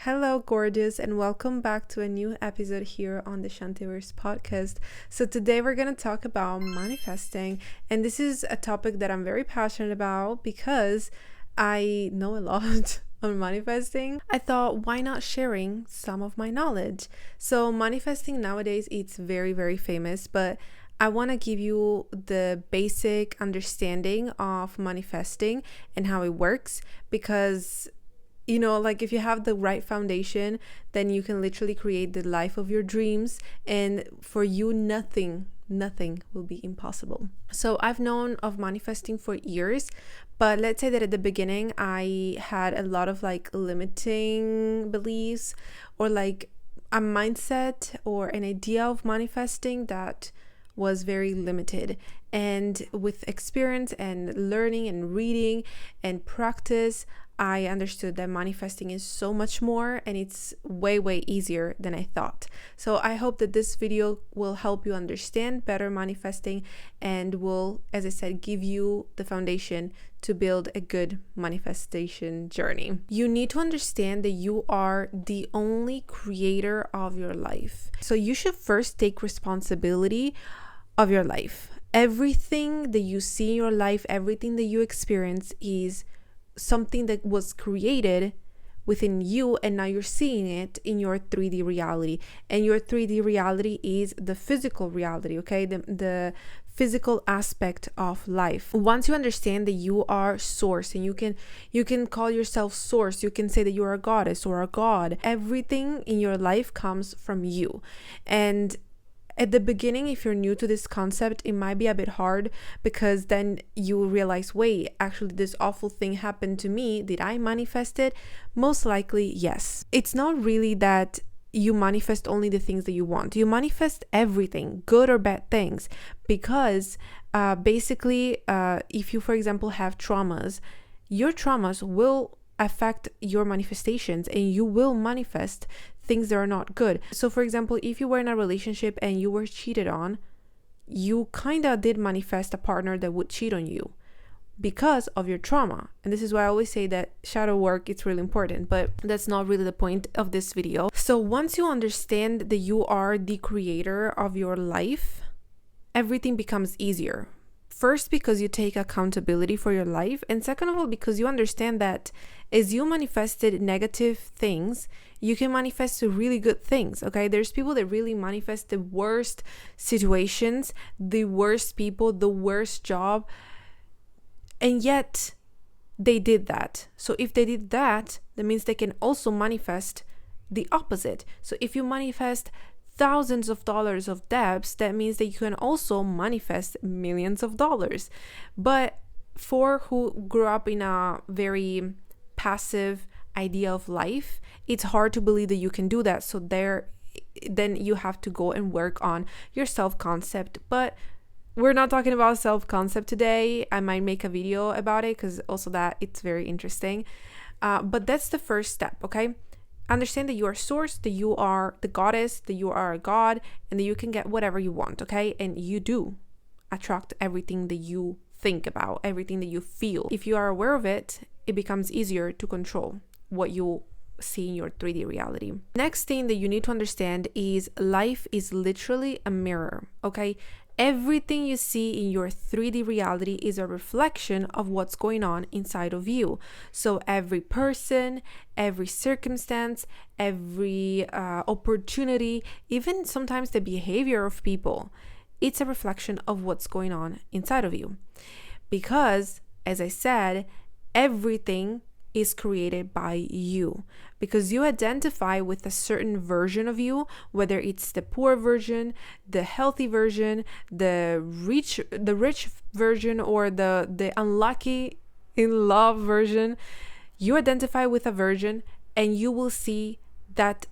Hello, gorgeous, and welcome back to a new episode here on the Chantyverse podcast. So, today we're going to talk about manifesting, and this is a topic that I'm very passionate about because I know a lot on manifesting. I thought, why not sharing some of my knowledge? So, manifesting nowadays, it's very, very famous, but I want to give you the basic understanding of manifesting and how it works because like if you have the right foundation, then you can literally create the life of your dreams. And for you, nothing will be impossible. So I've known of manifesting for years, but let's say that at the beginning, I had a lot of limiting beliefs or like a mindset or an idea of manifesting that was very limited. And with experience and learning and reading and practice, I understood that manifesting is so much more and it's way easier than I thought. So I hope that this video will help you understand better manifesting and will, as I said, give you the foundation to build a good manifestation journey. You need to understand that you are the only creator of your life. So you should first take responsibility of your life. Everything that you see in your life, everything that you experience is something that was created within you, and now you're seeing it in your 3D reality. And your 3D reality is the physical reality, okay? The physical aspect of life. Once you understand that you are source, and you can call yourself source, you can say that you are a goddess or a god. Everything in your life comes from you. And at the beginning, if you're new to this concept, it might be a bit hard because then you realize, wait, actually this awful thing happened to me. Did I manifest it? Most likely, yes. It's not really that you manifest only the things that you want. You manifest everything, good or bad things, because basically, if you, for example, have traumas, your traumas will affect your manifestations and you will manifest things that are not good. So for example, if you were in a relationship and you were cheated on, you kind of did manifest a partner that would cheat on you because of your trauma. And this is why I always say that shadow work, it's really important, but that's not really the point of this video. So once you understand that you are the creator of your life, everything becomes easier. First, because you take accountability for your life, and second of all, because you understand that as you manifested negative things, you can manifest really good things, okay? There's people that really manifest the worst situations, the worst people, the worst job, and yet they did that. So if they did that, that means they can also manifest the opposite. So if you manifest thousands of dollars of debts, that means that you can also manifest millions of dollars. But for who grew up in a very passive idea of life, it's hard to believe that you can do that. So then you have to go and work on your self-concept. But we're not talking about self-concept today. I might make a video about it because also that it's very interesting. But that's the first step, okay? Understand that you are source, that you are the goddess, that you are a god, and that you can get whatever you want, okay? And you do attract everything that you think about, everything that you feel. If you are aware of it, it becomes easier to control what you see in your 3D reality. Next thing that you need to understand is life is literally a mirror, okay? Everything you see in your 3D reality is a reflection of what's going on inside of you. So every person, every circumstance, every opportunity, even sometimes the behavior of people, it's a reflection of what's going on inside of you. Because, as I said, everything is created by you, because you identify with a certain version of you, whether it's the poor version, the healthy version, the rich version, or the unlucky in love version. You identify with a version and you will see that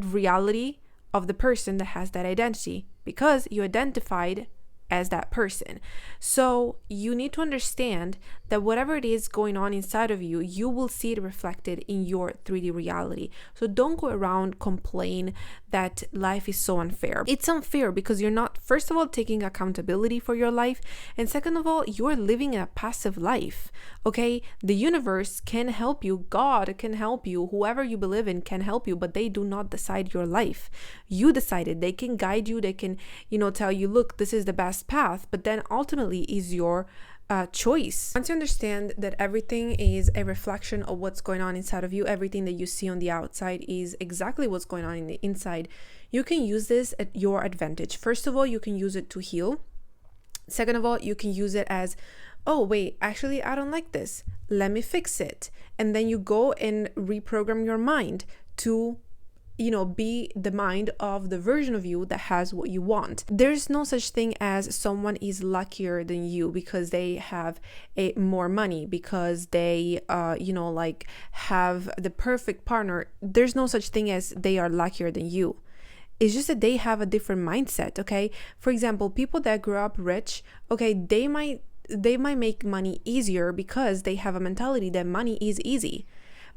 reality of the person that has that identity, because you identified as that person. So you need to understand that whatever it is going on inside of you, you will see it reflected in your 3D reality. So don't go around complain that life is so unfair. It's unfair because you're not, first of all, taking accountability for your life, and second of all, you're living a passive life. Okay, the universe can help you, God can help you, whoever you believe in can help you, but they do not decide your life. You decided. They can guide you, they can, tell you, look, this is the best path, but then ultimately is your choice. Once you understand that everything is a reflection of what's going on inside of you, everything that you see on the outside is exactly what's going on in the inside, you can use this at your advantage. First of all, you can use it to heal. Second of all, you can use it as, oh wait, actually I don't like this, let me fix it. And then you go and reprogram your mind to be the mind of the version of you that has what you want. There's no such thing as someone is luckier than you because they have more money, because they have the perfect partner. There's no such thing as they are luckier than you. It's just that they have a different mindset. Okay, for example, people that grew up rich, okay, they might make money easier because they have a mentality that money is easy,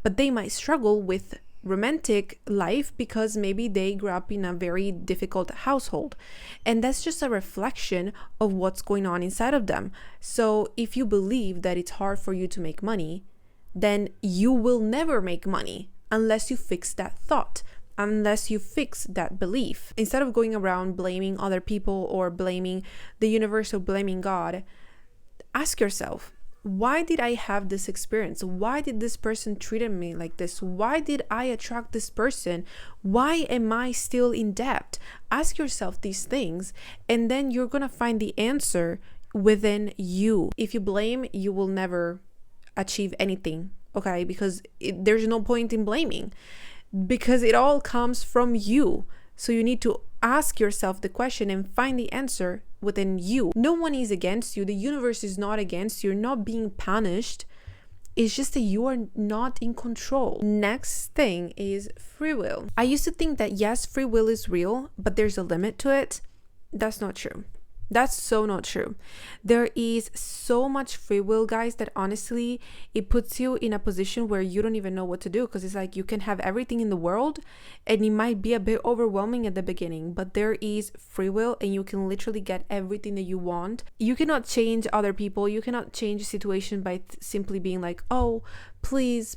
but they might struggle with romantic life because maybe they grew up in a very difficult household, and that's just a reflection of what's going on inside of them. So if you believe that it's hard for you to make money, then you will never make money unless you fix that thought, unless you fix that belief. Instead of going around blaming other people or blaming the universe or blaming God, ask yourself, why did I have this experience? Why did this person treat me like this? Why did I attract this person? Why am I still in debt? Ask yourself these things, and then you're gonna find the answer within you. If you blame, you will never achieve anything, okay? Because there's no point in blaming, because it all comes from you. So you need to ask yourself the question and find the answer within you. No one is against you. The universe is not against you. You're not being punished. It's just that you are not in control. Next thing is free will. I used to think that yes, free will is real, but there's a limit to it. That's not true. That's so not true. There is so much free will, guys, that honestly, it puts you in a position where you don't even know what to do, because it's like you can have everything in the world and it might be a bit overwhelming at the beginning, but there is free will and you can literally get everything that you want. You cannot change other people. You cannot change a situation by simply being like, oh, please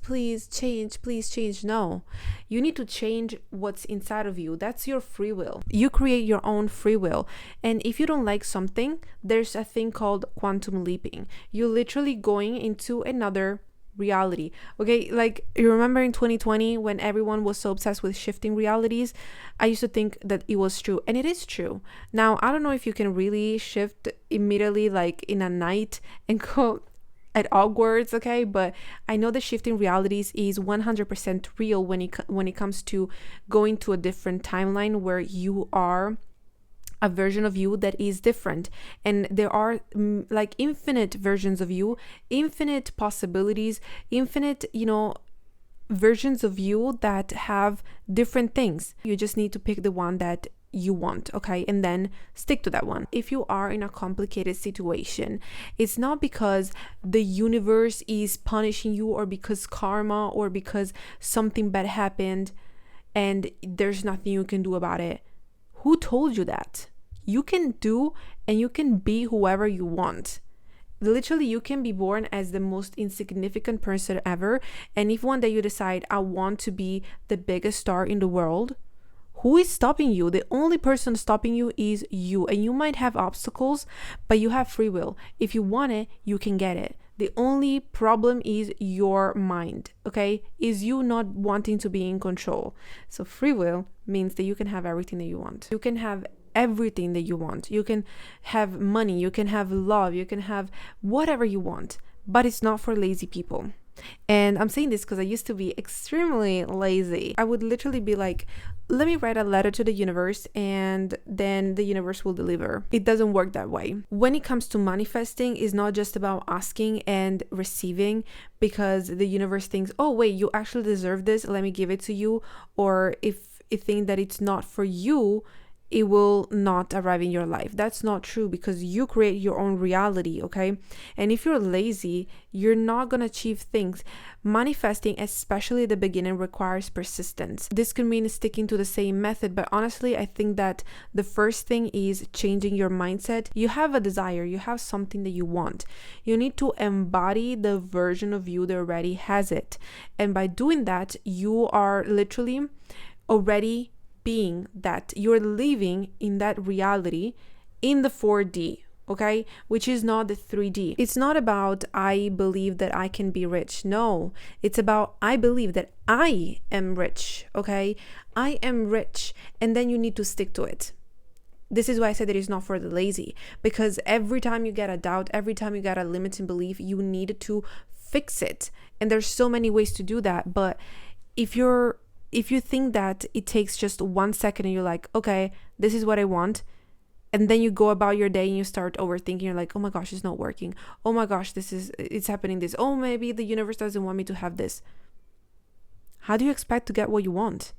change. No, you need to change what's inside of you. That's your free will. You create your own free will. And if you don't like something, there's a thing called quantum leaping. You're literally going into another reality. Okay, like you remember in 2020 when everyone was so obsessed with shifting realities? I used to think that it was true, and it is true. Now, I don't know if you can really shift immediately like in a night and go at Hogwarts, okay, but I know that shifting realities is 100% real when it comes to going to a different timeline where you are a version of you that is different, and there are like infinite versions of you, infinite possibilities, infinite versions of you that have different things. You just need to pick the one that you want, okay, and then stick to that one. If you are in a complicated situation, it's not because the universe is punishing you or because karma or because something bad happened and there's nothing you can do about it. Who told you that? You can do and you can be whoever you want. Literally, you can be born as the most insignificant person ever, and if one day you decide, I want to be the biggest star in the world, who is stopping you? The only person stopping you is you. And you might have obstacles, but you have free will. If you want it, you can get it. The only problem is your mind, okay? Is you not wanting to be in control. So free will means that you can have everything that you want. You can have everything that you want. You can have money, you can have love, you can have whatever you want, but it's not for lazy people. And I'm saying this because I used to be extremely lazy. I would literally be like, let me write a letter to the universe and then the universe will deliver. It doesn't work that way. When it comes to manifesting, it's not just about asking and receiving because the universe thinks, oh wait, you actually deserve this, let me give it to you. Or if you think that it's not for you, it will not arrive in your life. That's not true, because you create your own reality, okay? And if you're lazy, you're not going to achieve things. Manifesting, especially at the beginning, requires persistence. This can mean sticking to the same method, but honestly, I think that the first thing is changing your mindset. You have a desire, you have something that you want. You need to embody the version of you that already has it. And by doing that, you are literally already being that. You're living in that reality in the 4D, okay, which is not the 3D. It's not about I believe that I can be rich. No, it's about I believe that I am rich, okay? I am rich, and then you need to stick to it. This is why I said that it's not for the lazy, because every time you get a doubt, every time you get a limiting belief, you need to fix it. And there's so many ways to do that. But if you think that it takes just 1 second and you're like, okay, this is what I want, and then you go about your day and you start overthinking, you're like, oh my gosh, it's not working. Oh my gosh, it's happening this. Oh, maybe the universe doesn't want me to have this. How do you expect to get what you want?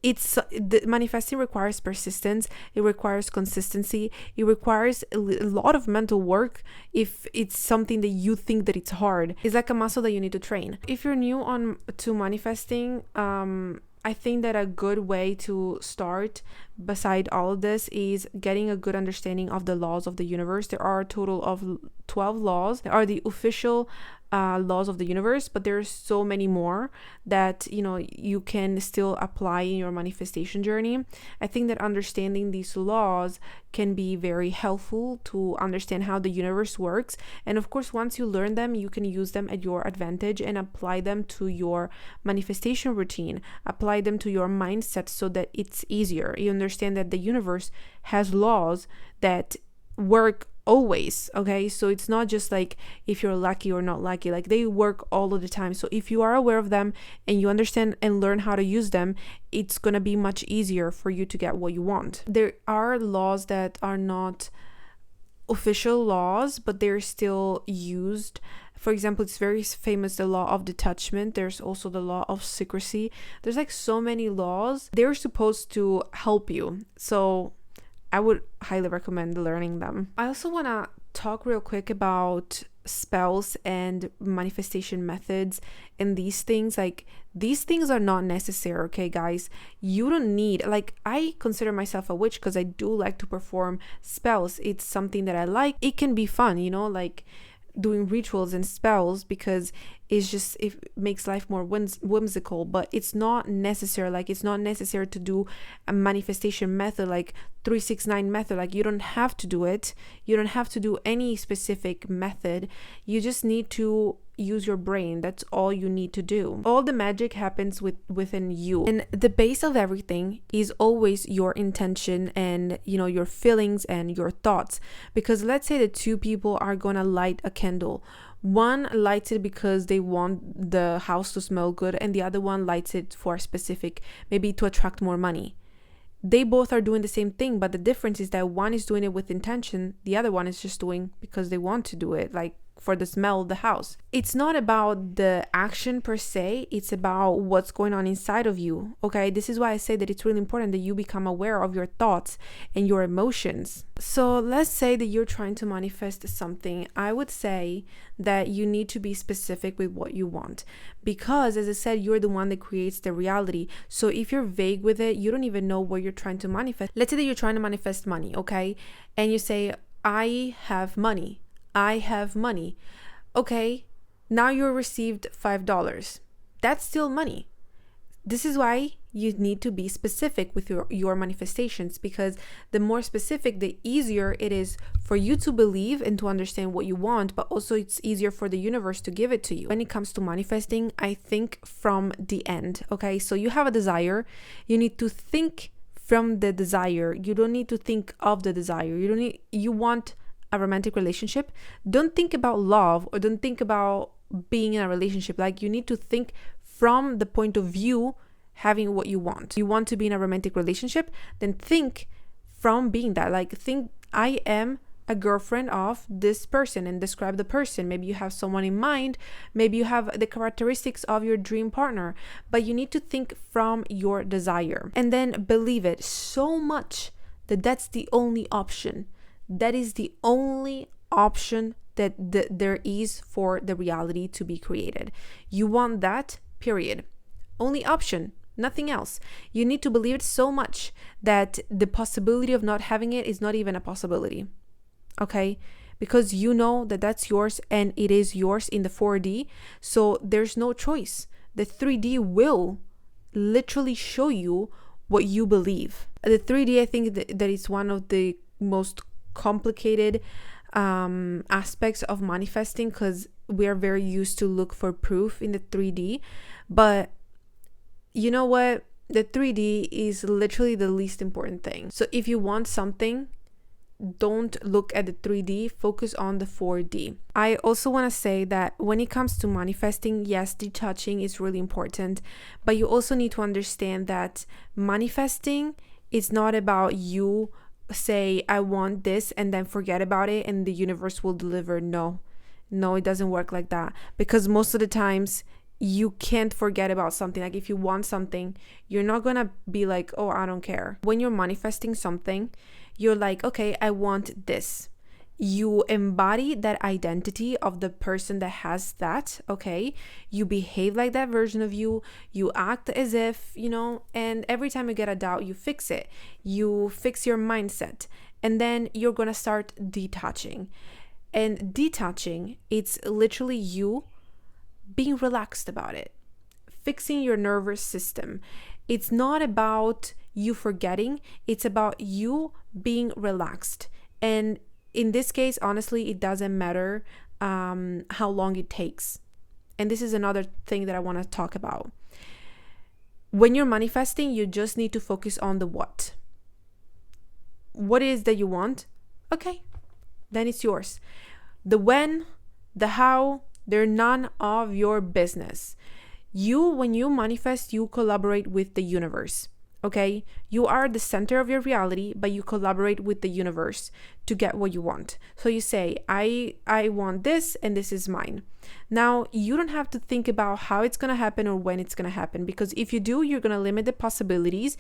The manifesting requires persistence. It requires consistency. It requires a lot of mental work. If it's something that you think that it's hard, it's like a muscle that you need to train. If you're new to manifesting, I think that a good way to start, beside all of this, is getting a good understanding of the laws of the universe. There are a total of 12 laws. There are the official laws of the universe, but there's so many more that you can still apply in your manifestation journey. I think that understanding these laws can be very helpful to understand how the universe works, and of course, once you learn them, you can use them at your advantage and apply them to your manifestation routine, apply them to your mindset, so that it's easier. You understand that the universe has laws that work always, okay? So it's not just like if you're lucky or not lucky, like they work all of the time. So if you are aware of them and you understand and learn how to use them, it's gonna be much easier for you to get what you want. There are laws that are not official laws, but they're still used. For example, it's very famous, the law of detachment. There's also the law of secrecy. There's like so many laws. They're supposed to help you. So I would highly recommend learning them. I also want to talk real quick about spells and manifestation methods and these things. Like, these things are not necessary, okay, guys? You don't need, like, I consider myself a witch because I do like to perform spells. It's something that I like. It can be fun, like doing rituals and spells, because it makes life more whimsical, but it's not necessary. Like, it's not necessary to do a manifestation method like 369 method. Like, you don't have to do it. You don't have to do any specific method. You just need to use your brain. That's all you need to do. All the magic happens within you, and the base of everything is always your intention and your feelings and your thoughts. Because let's say that two people are gonna light a candle. One lights it because they want the house to smell good, and the other one lights it for a specific, maybe to attract more money. They both are doing the same thing, but the difference is that one is doing it with intention, the other one is just doing because they want to do it, like for the smell of the house. It's not about the action per se, it's about what's going on inside of you, okay? This is why I say that it's really important that you become aware of your thoughts and your emotions. So let's say that you're trying to manifest something. I would say that you need to be specific with what you want, because as I said, you're the one that creates the reality. So if you're vague with it, you don't even know what you're trying to manifest. Let's say that you're trying to manifest money, okay? And you say, I have money. I have money. Okay, now you received $5. That's still money. This is why you need to be specific with your manifestations, because the more specific, the easier it is for you to believe and to understand what you want, but also it's easier for the universe to give it to you. When it comes to manifesting, I think from the end, okay? So you have a desire, you need to think from the desire. You don't need to think of the desire. You want a romantic relationship. Don't think about love, or don't think about being in a relationship. Like, you need to think from the point of view having what you want. You want to be in a romantic relationship, then think from being that. Like, think, I am a girlfriend of this person and describe the person. Maybe you have someone in mind, maybe you have the characteristics of your dream partner, but you need to think from your desire and then believe it so much that that's the only option. That is the only option that there is for the reality to be created. You want that, period. Only option. Nothing else. You need to believe it so much that the possibility of not having it is not even a possibility. Okay? Because you know that that's yours and it is yours in the 4D. So there's no choice. The 3D will literally show you what you believe. The 3D, I think that is one of the most complicated aspects of manifesting, because we are very used to look for proof in the 3D. But you know what? The 3D is literally the least important thing. So if you want something, don't look at the 3D, focus on the 4D. I also want to say that when it comes to manifesting, yes, detaching is really important, but you also need to understand that manifesting is not about you say, I want this, and then forget about it and the universe will deliver. No, it doesn't work like that, because most of the times you can't forget about something. Like if you want something, you're not gonna be like, oh, I don't care. When you're manifesting something, you're like, okay, I want this. You embody that identity of the person that has that, okay? You behave like that version of you. You act as if, and every time you get a doubt, you fix it. You fix your mindset. And then you're gonna start detaching. And detaching, it's literally you being relaxed about it, fixing your nervous system. It's not about you forgetting, it's about you being relaxed. And in this case, honestly, it doesn't matter how long it takes. And this is another thing that I want to talk about. When you're manifesting, you just need to focus on the what. What it is that you want? Okay, then it's yours. The when, the how, they're none of your business. When you manifest, you collaborate with the universe, okay? You are the center of your reality, but you collaborate with the universe to get what you want. So you say, I want this, and this is mine. Now, you don't have to think about how it's going to happen or when it's going to happen, because if you do, you're going to limit the possibilities.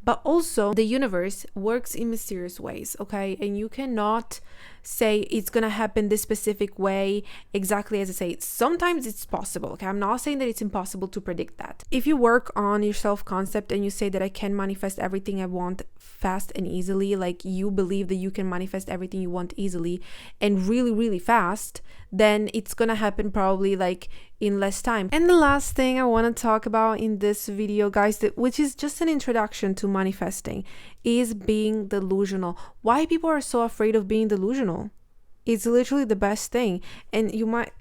But also, the universe works in mysterious ways, okay? And you cannot say it's going to happen this specific way, exactly as I say. Sometimes it's possible, okay? I'm not saying that it's impossible to predict that. If you work on your self-concept and you say that I can manifest everything I want fast and easily, like you believe that you can manifest everything you want easily and really, really fast, then it's gonna happen probably like in less time. And the last thing I want to talk about in this video, guys, which is just an introduction to manifesting, is being delusional. Why people are so afraid of being delusional? It's literally the best thing. And you might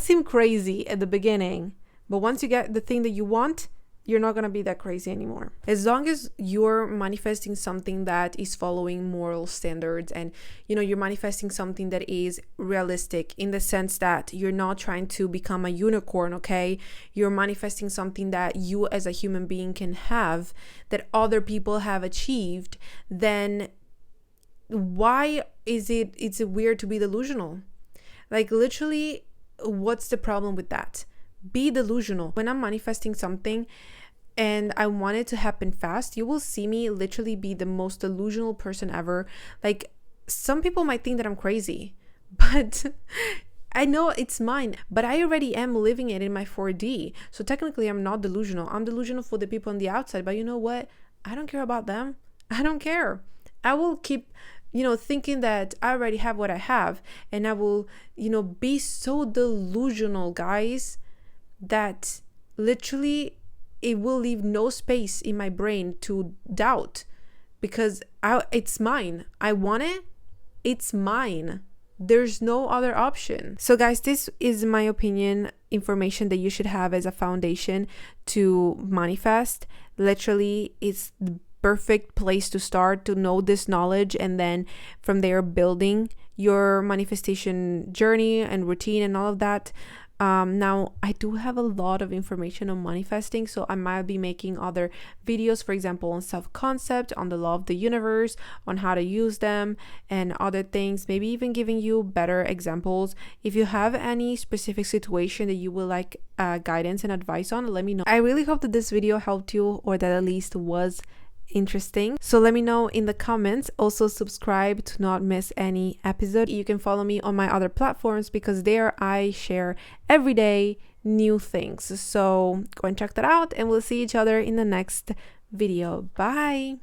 seem crazy at the beginning, but once you get the thing that you want, you're not going to be that crazy anymore. As long as you're manifesting something that is following moral standards, and you're manifesting something that is realistic in the sense that you're not trying to become a unicorn, okay? You're manifesting something that you as a human being can have, that other people have achieved, then why is it's weird to be delusional? Like literally, what's the problem with that? Be delusional. When I'm manifesting something and I want it to happen fast, you will see me literally be the most delusional person ever. Like some people might think that I'm crazy, but I know it's mine, but I already am living it in my 4D. So technically I'm not delusional. I'm delusional for the people on the outside, but you know what? I don't care about them. I don't care. I will keep thinking that I already have what I have, and I will be so delusional, guys, that literally it will leave no space in my brain to doubt, because it's mine. I want it. It's mine. There's no other option. So guys, this is my opinion, information that you should have as a foundation to manifest. Literally, it's the perfect place to start, to know this knowledge, and then from there building your manifestation journey and routine and all of that. Now I do have a lot of information on manifesting, so I might be making other videos, for example, on self-concept, on the law of the universe, on how to use them and other things, maybe even giving you better examples. If you have any specific situation that you would like guidance and advice on, let me know. I really hope that this video helped you, or that at least was interesting. So let me know in the comments. Also subscribe to not miss any episode. You can follow me on my other platforms, because there I share every day new things. So go and check that out, and we'll see each other in the next video. Bye.